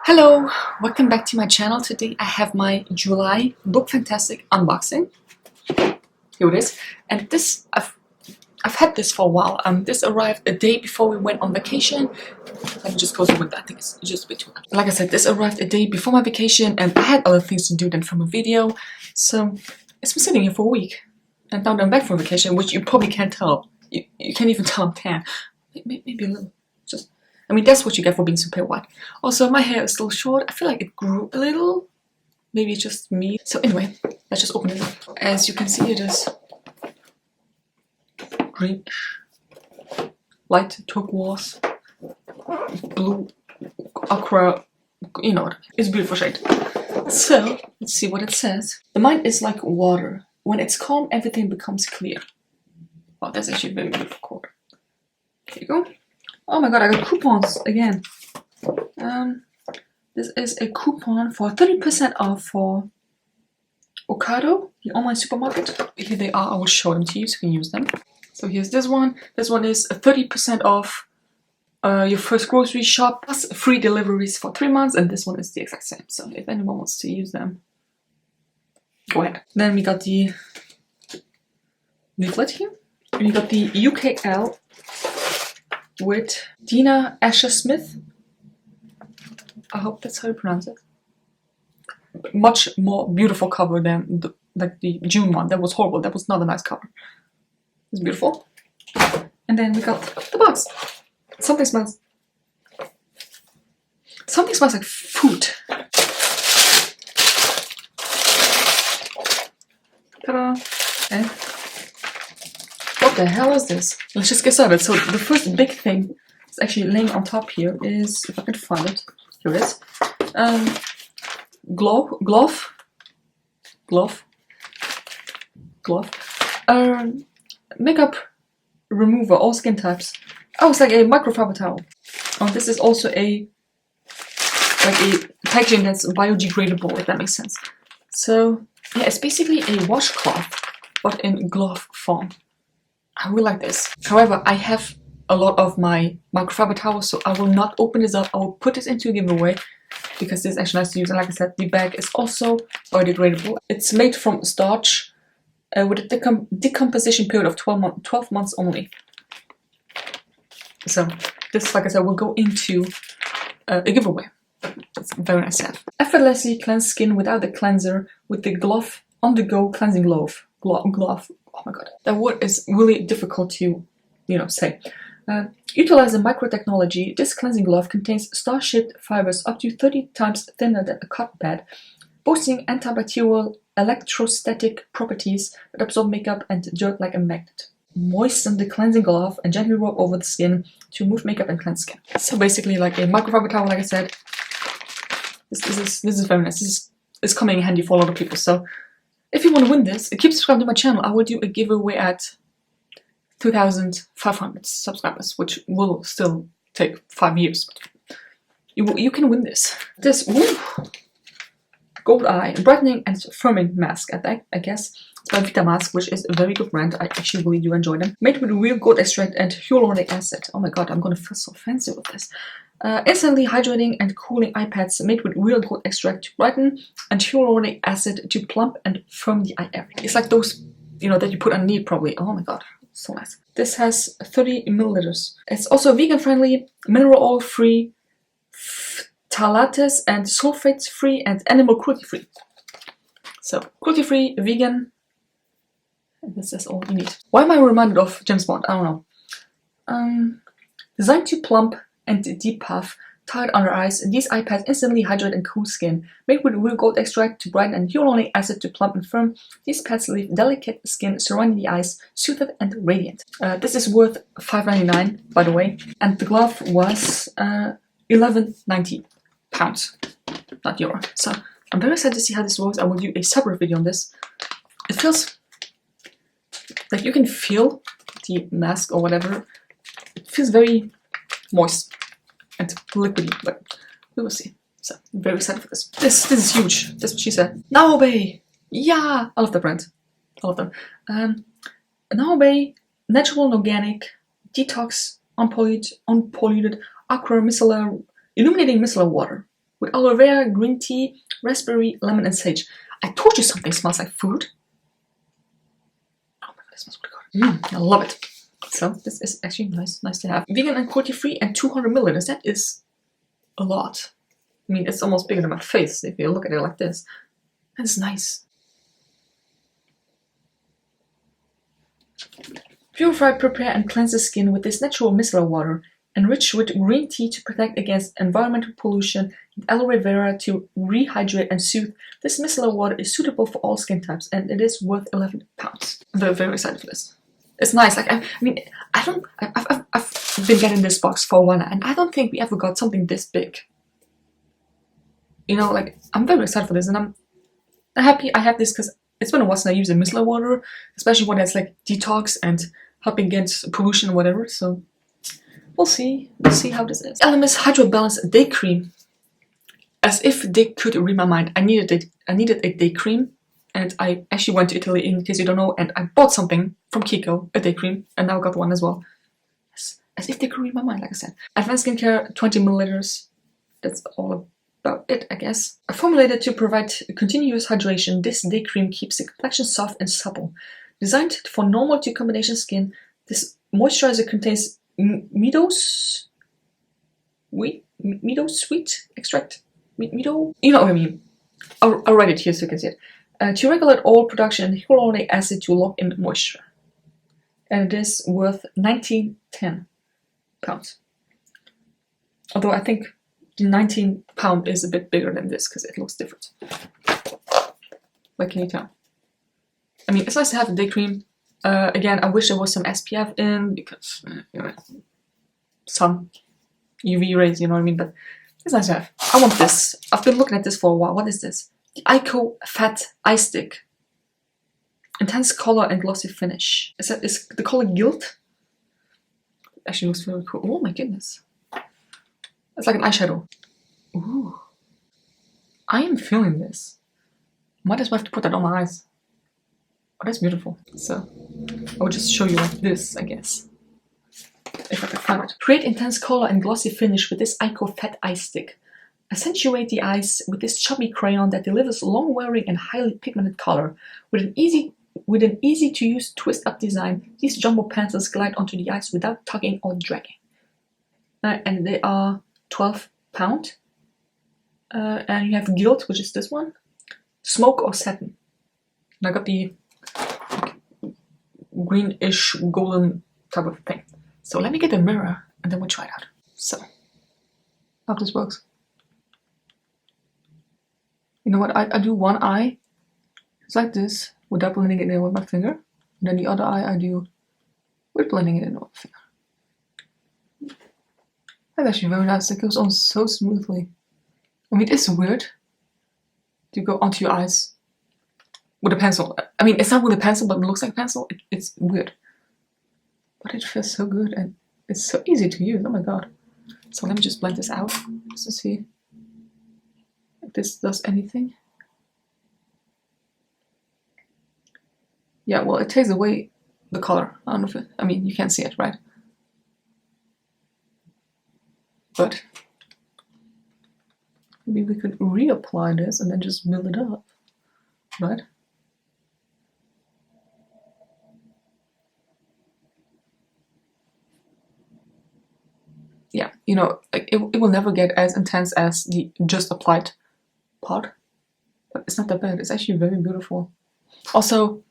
Hello, welcome back to my channel. Today I have my July LookFantastic unboxing. Here it is, and this I've had this for a while. This arrived a day before we went on vacation. Let me just close the window. I think it's just a bit too loud. Like I said, this arrived a day before my vacation, and I had other things to do than film a video, so it's been sitting here for a week. And now that I'm back from vacation, which you probably can't tell. You can't even tell I'm tan. Maybe a little. I mean, that's what you get for being super white. Also, my hair is still short. I feel like it grew a little. Maybe it's just me. So anyway, let's just open it up. As you can see, it is greenish, light turquoise, blue, aqua, you know what. It's a beautiful shade. So, let's see what it says. The mind is like water. When it's calm, everything becomes clear. Wow, that's actually a very beautiful quote. Here you go. Oh my god, I got coupons again. This is a coupon for 30% off for Ocado, the online supermarket. Here they are. I will show them to you so you can use them. So here's this one. This one is 30% off your first grocery shop plus free deliveries for 3 months, and this one is the exact same. So if anyone wants to use them, go ahead. Then we got the leaflet here. We got the UKL with Dina Asher-Smith. I hope that's how you pronounce it. Much more beautiful cover than the June one. That was horrible. That was not a nice cover. It's beautiful. And then we got the box. Something smells like food. Ta-da! And what the hell is this? Let's just get started. So the first big thing is actually laying on top here is, if I can find it, here it is. Glove. Makeup remover, all skin types. Oh, it's like a microfiber towel. Oh, this is also a packaging that's biodegradable, if that makes sense. So yeah, it's basically a washcloth, but in glove form. I will like this. However, I have a lot of my microfiber towels, so I will not open this up. I will put this into a giveaway because this is actually nice to use. And like I said, the bag is also biodegradable. It's made from starch with a decomposition period of 12 months only. So this, like I said, will go into a giveaway. It's very nice to have. Effortlessly cleanse skin without the cleanser with the glove on-the-go cleansing glove. Glove. Oh my god, that word is really difficult to, say. Utilize the microtechnology. This cleansing glove contains star-shaped fibers up to 30 times thinner than a cotton pad, boasting antibacterial electrostatic properties that absorb makeup and dirt like a magnet. Moisten the cleansing glove and gently rub over the skin to remove makeup and cleanse skin. So basically, like a microfiber towel, like I said. This is very nice. This is coming in handy for a lot of people. So if you want to win this, keep subscribing to my channel. I will do a giveaway at 2,500 subscribers, which will still take 5 years. But you can win this. This Gold Eye Brightening and Firming Mask, I guess. It's by Vita Mask, which is a very good brand. I actually really do enjoy them. Made with real gold extract and hyaluronic acid. Oh my god, I'm gonna feel so fancy with this. Instantly hydrating and cooling eye pads made with real gold extract to brighten and hyaluronic acid to plump and firm the eye area. It's like those, that you put underneath probably. Oh my god, so nice. This has 30 milliliters. It's also vegan friendly, mineral oil free, phthalates and sulfates free, and animal cruelty free. So cruelty free, vegan. And this is all you need. Why am I reminded of James Bond? I don't know. Designed to plump and deep puff, tired under eyes, these eye pads instantly hydrate and cool skin. Made with real gold extract to brighten and hyaluronic acid to plump and firm, these pads leave delicate skin surrounding the eyes soothed and radiant. This is worth $5.99, by the way, and the glove was £11.90, not euro. So I'm very excited to see how this works. I will do a separate video on this. It feels like you can feel the mask or whatever. It feels very moist and liquidy, but we will see. So I'm very excited for this. This is huge. That's what she said. Now Obey! Yeah! I love the brand. I love them. Now Obey Natural and Organic Detox Unpolluted Aqua Micellar Illuminating Micellar Water with aloe vera, green tea, raspberry, lemon, and sage. I told you something smells like food. Oh my god, it smells really good. I love it. So this is actually nice to have. Vegan and cruelty-free and 200 milliliters. That is a lot. I mean, it's almost bigger than my face if you look at it like this. That's nice. Purify, prepare, and cleanse the skin with this natural micellar water, enriched with green tea to protect against environmental pollution, and aloe vera to rehydrate and soothe. This micellar water is suitable for all skin types, and it is worth £11. I'm very excited for this. It's nice. Like I mean, I've been getting this box for a while, and I don't think we ever got something this big. You know, like I'm very excited for this, and I'm happy I have this because it's been a while since I used the micellar water, especially when it's like detox and helping against pollution or whatever. So we'll see how this is. Elemis Hydro Balance Day Cream. As if they could read my mind, I needed a day cream, and I actually went to Italy, in case you don't know, and I bought something from Kiko, a day cream, and now I got one as well. As if they could read my mind, like I said. Advanced Skincare, 20 milliliters. That's all about it, I guess. Formulated to provide continuous hydration, this day cream keeps the complexion soft and supple. Designed for normal to combination skin, this moisturizer contains meadow sweet extract. Meadow? You know what I mean. I'll write it here so you can see it. To regulate oil production and hyaluronic acid to lock in moisture. And it is worth £19.10. Although I think the £19 is a bit bigger than this because it looks different. What can you tell? I mean, it's nice to have a day cream. Again, I wish there was some SPF in because, you know, some UV rays, you know what I mean? But it's nice to have. I want this. I've been looking at this for a while. What is this? The Aiko Fat Eye Stick. Intense color and glossy finish. Is the color Gilt? Actually looks really cool. Oh my goodness. It's like an eyeshadow. Ooh. I am feeling this. Might as well have to put that on my eyes. Oh, that's beautiful. So, I will just show you like this, I guess. If I can find it. Create intense color and glossy finish with this Aiko Fat Eye Stick. Accentuate the eyes with this chubby crayon that delivers long-wearing and highly pigmented color. With an easy-to-use twist-up design, these jumbo pencils glide onto the eyes without tugging or dragging. And they are £12. And you have Gilt, which is this one. Smoke or Satin. And I got the greenish golden type of thing. So let me get a mirror and then we'll try it out. So, how this works. You know what, I do one eye, it's like this, without blending it in with my finger. And then the other eye I do with blending it in with my finger. That's actually very nice, it goes on so smoothly. I mean, it's weird to go onto your eyes with a pencil. I mean, it's not with a pencil, but it looks like a pencil. It's weird. But it feels so good and it's so easy to use, oh my god. So let me just blend this out, just to see if this does anything. Yeah, well, it takes away the color. I don't know if it, I mean, you can't see it, right? But maybe we could reapply this and then just build it up, right? Yeah, you know, like it will never get as intense as the just applied part, but it's not that bad. It's actually very beautiful. Also,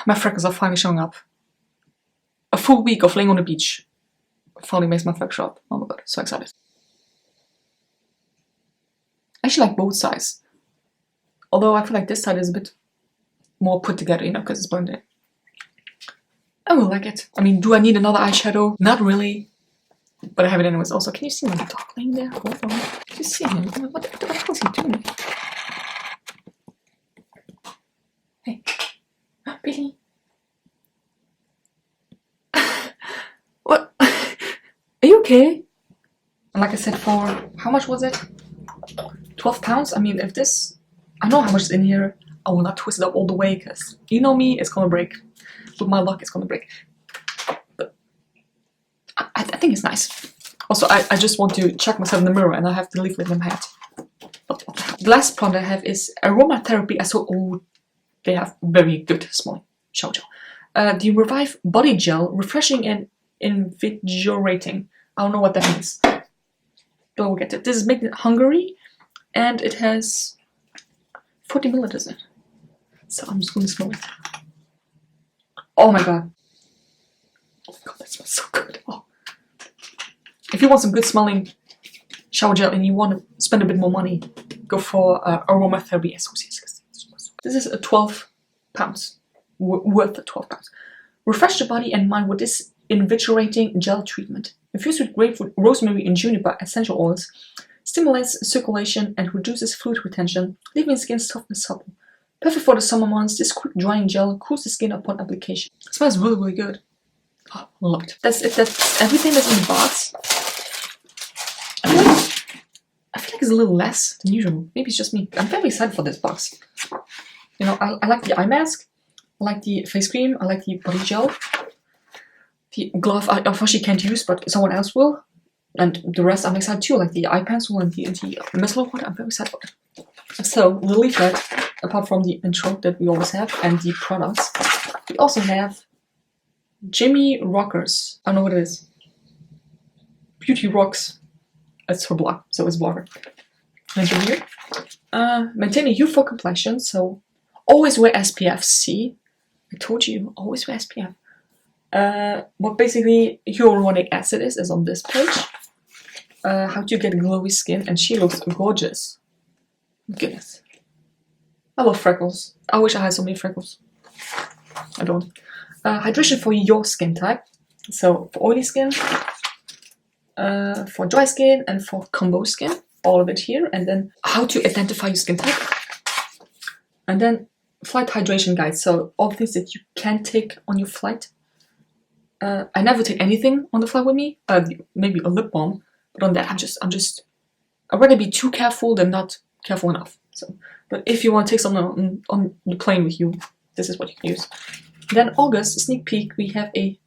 my freckles are finally showing up. A full week of laying on the beach finally makes my freckles show up. Oh my god, so excited. I actually like both sides. Although I feel like this side is a bit more put together, you know, because it's blended in. I will like it. I mean, do I need another eyeshadow? Not really. But I have it anyways. Also, can you see my dog laying there? Hold on. Can you see him? What the hell is he doing? Hey. Billy. What? Are you okay? And like I said, for how much was it? £12? I mean, if this... I know how much is in here. I will not twist it up all the way because you know me, it's gonna break. With my luck, it's gonna break. But I think it's nice. Also, I just want to check myself in the mirror and I have the leaflet in my hand. The last product I have is aromatherapy. Oh, they have very good smelling shower gel. The Revive Body Gel, refreshing and invigorating. I don't know what that means, but we'll get it. This is made in Hungary, and it has 40 milliliters in it. So I'm just going to smell it. Oh my god. Oh my god, that smells so good. Oh. If you want some good smelling shower gel and you want to spend a bit more money, go for aromatherapy associates. This is a 12 pounds, worth 12 pounds. Refresh the body and mind with this invigorating gel treatment. Infused with grapefruit, rosemary, and juniper essential oils, stimulates circulation and reduces fluid retention, leaving skin soft and supple. Perfect for the summer months, this quick drying gel cools the skin upon application. It smells really, really good. Oh, love it. That's it. That's everything that's in the box. I feel like it's a little less than usual. Maybe it's just me. I'm very excited for this box. You know, I like the eye mask, I like the face cream, I like the body gel. The glove I unfortunately can't use, but someone else will. And the rest I'm excited too, like the eye pencil and the Micellar Water. I'm very excited for it. So, the leaflet, apart from the intro that we always have, and the products, we also have Jimmy Rockers. I don't know what it is. Beauty Rocks. It's her blog, so it's blogger. And here. Maintain a youthful complexion, so always wear SPF C. I told you, always wear SPF. What basically hyaluronic acid is on this page. How to get glowy skin, and she looks gorgeous. Goodness. I love freckles. I wish I had so many freckles. I don't. Hydration for your skin type. So for oily skin, for dry skin, and for combo skin. All of it here. And then how to identify your skin type. And then flight hydration guide. So all things that you can take on your flight. I never take anything on the flight with me. Maybe a lip balm. But on that, I'd rather be too careful than not careful enough. So, but if you want to take something on the plane with you, this is what you can use. Then August, sneak peek, we have a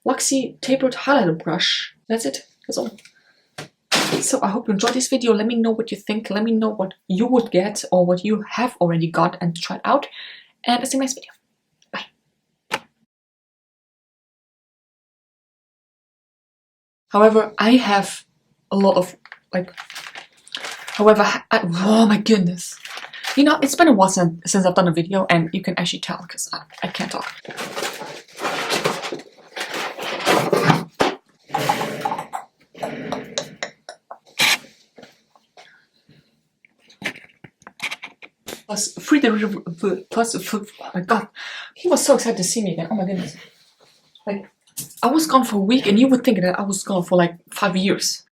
Luxie tapered highlighter brush. That's it. That's all. So I hope you enjoyed this video. Let me know what you think. Let me know what you would get or what you have already got and tried out. And I'll see you in the next video. Bye. However, I have a lot of oh my goodness. You know, it's been a while since I've done a video, and you can actually tell because I can't talk. Oh my god, he was so excited to see me again. Oh my goodness. Like, I was gone for a week, and you would think that I was gone for like 5 years.